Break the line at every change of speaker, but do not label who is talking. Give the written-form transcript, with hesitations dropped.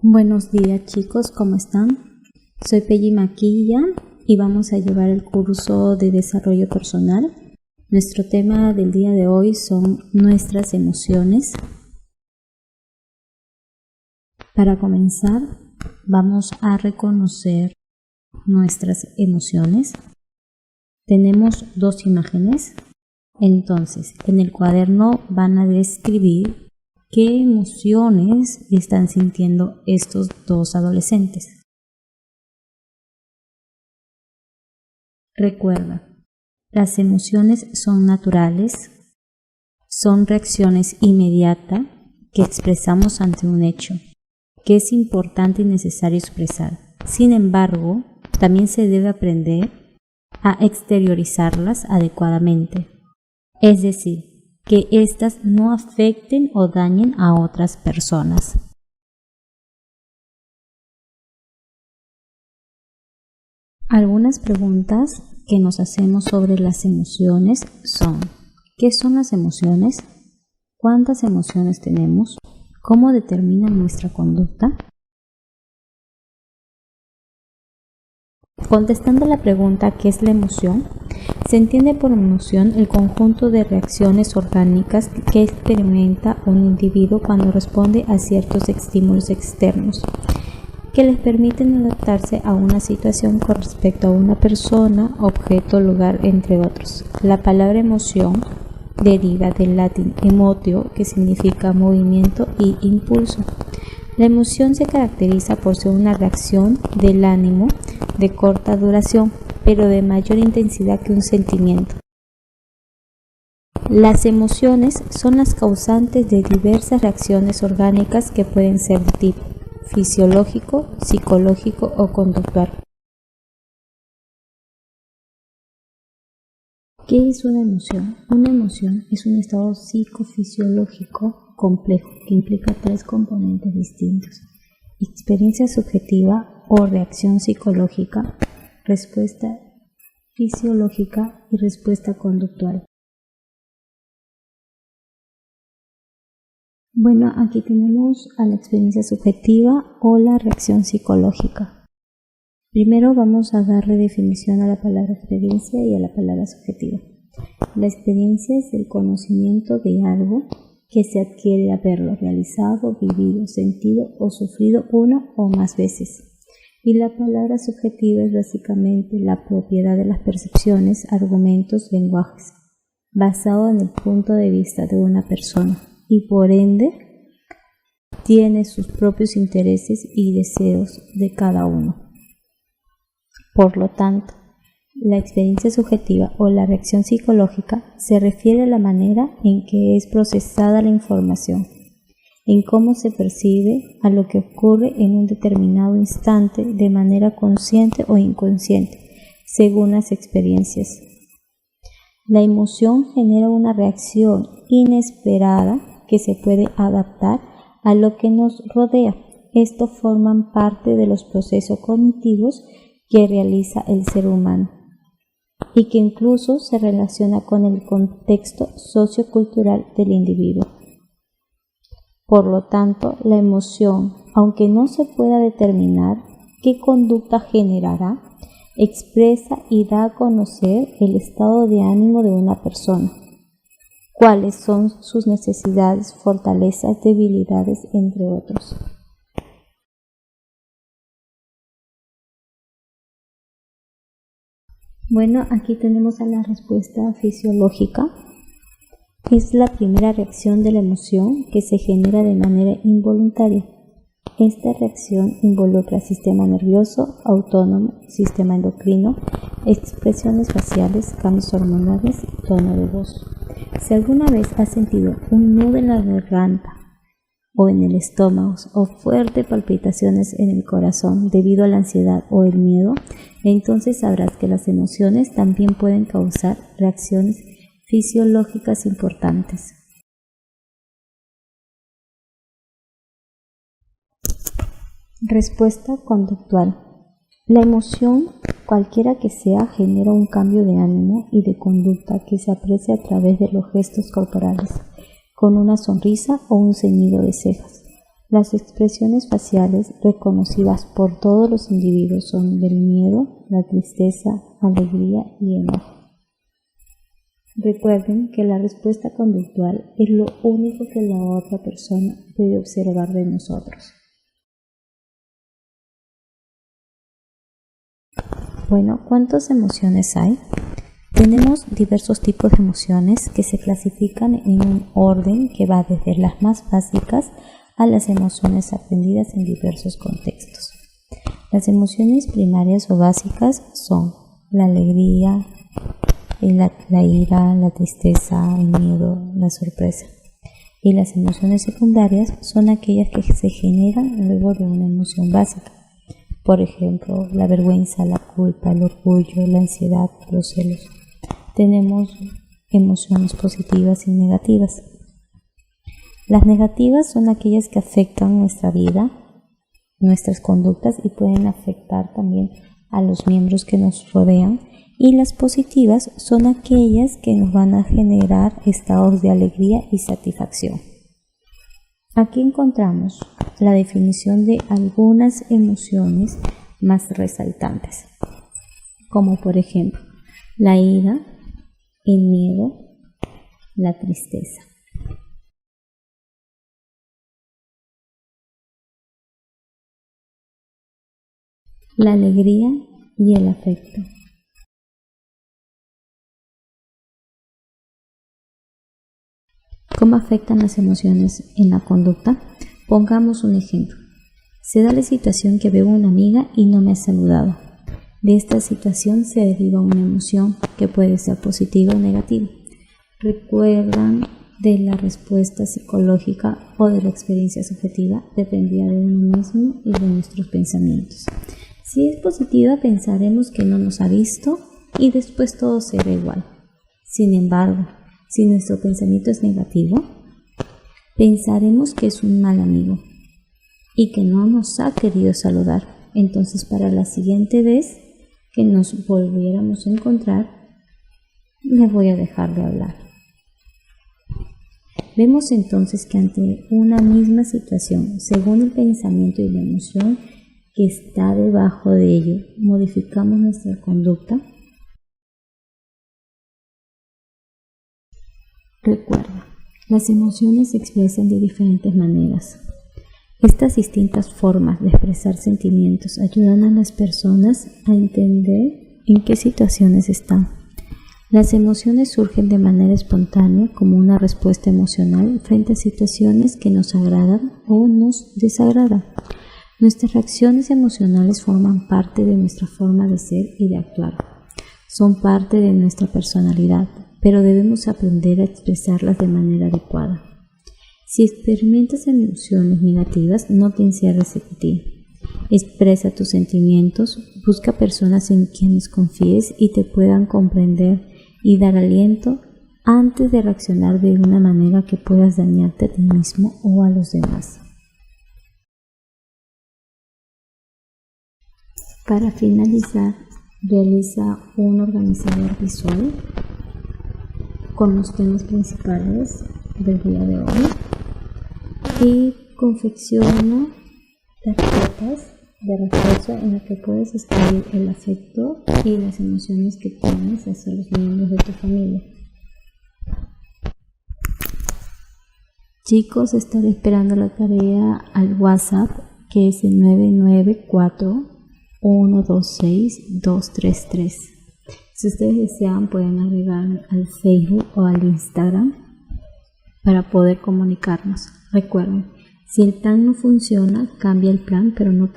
Buenos días chicos, ¿cómo están? Soy Pelli Maquilla y vamos a llevar el curso de desarrollo personal. Nuestro tema del día de hoy son nuestras emociones. Para comenzar, vamos a reconocer nuestras emociones. Tenemos dos imágenes. Entonces, en el cuaderno van a describir qué emociones están sintiendo estos dos adolescentes. Recuerda, las emociones son naturales, son reacciones inmediatas que expresamos ante un hecho, que es importante y necesario expresar. Sin embargo, también se debe aprender a exteriorizarlas adecuadamente. Es decir, que éstas no afecten o dañen a otras personas. Algunas preguntas que nos hacemos sobre las emociones son: ¿qué son las emociones? ¿Cuántas emociones tenemos? ¿Cómo determinan nuestra conducta? Contestando la pregunta ¿qué es la emoción? Se entiende por emoción el conjunto de reacciones orgánicas que experimenta un individuo cuando responde a ciertos estímulos externos que les permiten adaptarse a una situación con respecto a una persona, objeto, lugar, entre otros. La palabra emoción deriva del latín emotio, que significa movimiento y impulso. La emoción se caracteriza por ser una reacción del ánimo de corta duración, pero de mayor intensidad que un sentimiento. Las emociones son las causantes de diversas reacciones orgánicas que pueden ser de tipo fisiológico, psicológico o conductual. ¿Qué es una emoción? Una emoción es un estado psicofisiológico complejo que implica tres componentes distintos: experiencia subjetiva o reacción psicológica, respuesta fisiológica y respuesta conductual. Bueno, aquí tenemos a la experiencia subjetiva o la reacción psicológica. Primero vamos a darle definición a la palabra experiencia y a la palabra subjetiva. La experiencia es el conocimiento de algo que se adquiere al haberlo realizado, vivido, sentido o sufrido una o más veces. Y la palabra subjetiva es básicamente la propiedad de las percepciones, argumentos, lenguajes, basado en el punto de vista de una persona y por ende tiene sus propios intereses y deseos de cada uno. Por lo tanto, la experiencia subjetiva o la reacción psicológica se refiere a la manera en que es procesada la información, en cómo se percibe a lo que ocurre en un determinado instante de manera consciente o inconsciente, según las experiencias. La emoción genera una reacción inesperada que se puede adaptar a lo que nos rodea. Estos forman parte de los procesos cognitivos que realiza el ser humano y que incluso se relaciona con el contexto sociocultural del individuo. Por lo tanto, la emoción, aunque no se pueda determinar qué conducta generará, expresa y da a conocer el estado de ánimo de una persona, cuáles son sus necesidades, fortalezas, debilidades, entre otros. Bueno, aquí tenemos a la respuesta fisiológica. Es la primera reacción de la emoción que se genera de manera involuntaria. Esta reacción involucra sistema nervioso autónomo, sistema endocrino, expresiones faciales, cambios hormonales y tono de voz. Si alguna vez has sentido un nudo en la garganta o en el estómago o fuertes palpitaciones en el corazón debido a la ansiedad o el miedo, entonces sabrás que las emociones también pueden causar reacciones fisiológicas importantes. Respuesta conductual. La emoción, cualquiera que sea, genera un cambio de ánimo y de conducta que se aprecia a través de los gestos corporales, con una sonrisa o un ceñido de cejas. Las expresiones faciales reconocidas por todos los individuos son del miedo, la tristeza, alegría y enojo. Recuerden que la respuesta conductual es lo único que la otra persona puede observar de nosotros. Bueno, ¿cuántas emociones hay? Tenemos diversos tipos de emociones que se clasifican en un orden que va desde las más básicas a las emociones aprendidas en diversos contextos. Las emociones primarias o básicas son la alegría, la ira, la tristeza, el miedo, la sorpresa. Y las emociones secundarias son aquellas que se generan luego de una emoción básica. Por ejemplo, la vergüenza, la culpa, el orgullo, la ansiedad, los celos. Tenemos emociones positivas y negativas. Las negativas son aquellas que afectan nuestra vida, nuestras conductas y pueden afectar también a los miembros que nos rodean. Y las positivas son aquellas que nos van a generar estados de alegría y satisfacción. Aquí encontramos la definición de algunas emociones más resaltantes, como por ejemplo la ira, el miedo, la tristeza. La alegría y el afecto. ¿Cómo afectan las emociones en la conducta? Pongamos un ejemplo. Se da la situación que veo a una amiga y no me ha saludado. De esta situación se deriva una emoción que puede ser positiva o negativa. Recuerdan de la respuesta psicológica o de la experiencia subjetiva, dependía de uno mismo y de nuestros pensamientos. Si es positiva, pensaremos que no nos ha visto y después todo será igual. Sin embargo, si nuestro pensamiento es negativo, pensaremos que es un mal amigo y que no nos ha querido saludar. Entonces, para la siguiente vez que nos volviéramos a encontrar, le voy a dejar de hablar. Vemos entonces que ante una misma situación, según el pensamiento y la emoción que está debajo de ello, modificamos nuestra conducta. Recuerda, las emociones se expresan de diferentes maneras. Estas distintas formas de expresar sentimientos ayudan a las personas a entender en qué situaciones están. Las emociones surgen de manera espontánea como una respuesta emocional frente a situaciones que nos agradan o nos desagradan. Nuestras reacciones emocionales forman parte de nuestra forma de ser y de actuar. Son parte de nuestra personalidad, pero debemos aprender a expresarlas de manera adecuada. Si experimentas emociones negativas, no te encierres en ti. Expresa tus sentimientos, busca personas en quienes confíes y te puedan comprender y dar aliento antes de reaccionar de una manera que puedas dañarte a ti mismo o a los demás. Para finalizar, realiza un organizador visual con los temas principales del día de hoy y confecciona tarjetas de refuerzo en las que puedes escribir el afecto y las emociones que tienes hacia los miembros de tu familia. Chicos, estaré esperando la tarea al WhatsApp, que es el 994-126-233. Si ustedes desean, pueden agregarme al Facebook o al Instagram para poder comunicarnos. Recuerden, si el plan no funciona, cambia el plan, pero no